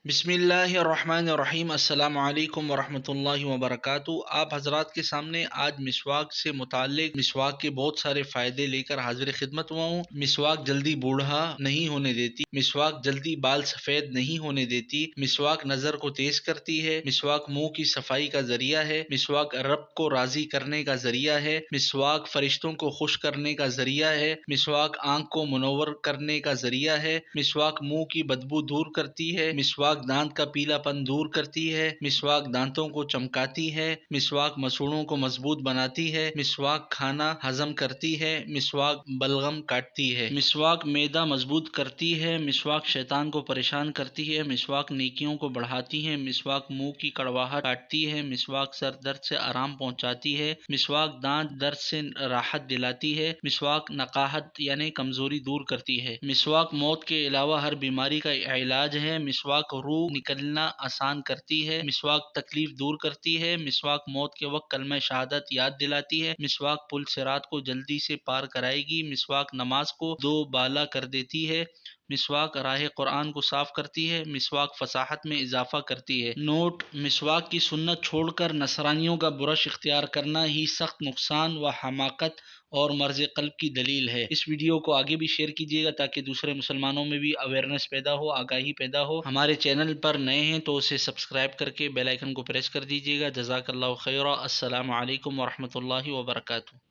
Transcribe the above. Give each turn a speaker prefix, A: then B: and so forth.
A: बिस्मिल्लाहिर्रहमानिर्रहीम। अस्सलाम वालेकुम वरहमतुल्लाहि वबरकातुहू। आप हजरात के सामने आज मिसवाक से मुताल्लिक मिसवाक के बहुत सारे फ़ायदे लेकर हाजिर खिदमत हुआ हूँ। मिसवाक जल्दी बूढ़ा नहीं होने देती। मिसवाक जल्दी बाल सफ़ेद नहीं होने देती। मिसवाक नज़र को तेज करती है। मिसवाक मुंह की सफाई का ज़रिया है। मिसवाक रब को राज़ी करने का ज़रिया है। मिसवाक फरिश्तों को खुश करने का ज़रिया है। मिसवाक आँख को मुनव्वर करने का ज़रिया है। मिसवाक मुंह की बदबू दूर करती है। मिसवाक दांत का पीलापन दूर करती है। मिसवाक दांतों को चमकाती है। मिसवाक मसूड़ों को मजबूत बनाती है। मिसवाक खाना हजम करती है। मिसवाक बलगम काटती है। मिसवाक मैदा मजबूत करती है। मिसवाक शैतान को परेशान करती है। मिसवाक नेकियों को बढ़ाती है। मिसवाक मुंह की कड़वाहट काटती है। मिसवाक सर दर्द से आराम पहुंचाती है। मिसवाक दांत दर्द से राहत दिलाती है। मिसवाक नकाहत यानी कमजोरी दूर करती है। मिसवाक मौत के अलावा हर बीमारी का इलाज है। मिसवाक रूह निकलना आसान करती है। मिसवाक तकलीफ दूर करती है। मिसवाक मौत के वक्त कलमा शहादत याद दिलाती है। मिसवाक पुल सिरात को जल्दी से पार कराएगी। मिसवाक नमाज को दो बाला कर देती है। मिसवाक राह कुरान को साफ करती है। मिसवाक फसाहत में इजाफा करती है। नोट: मिसवाक की सुन्नत छोड़कर नसरानियों का बुरश इख्तियार करना ही सख्त नुकसान व हमाकत और मर्ज कल्ब की दलील है। इस वीडियो को आगे भी शेयर कीजिएगा ताकि दूसरे मुसलमानों में भी अवेयरनेस पैदा हो, आगाही पैदा हो। हमारे चैनल पर नए हैं तो उसे सब्सक्राइब करके बेल आइकन को प्रेस कर दीजिएगा। जज़ाकल्लाहु खैरा। अस्सलामु अलैकुम वरहमतुल्लाहि वबरकातुहू।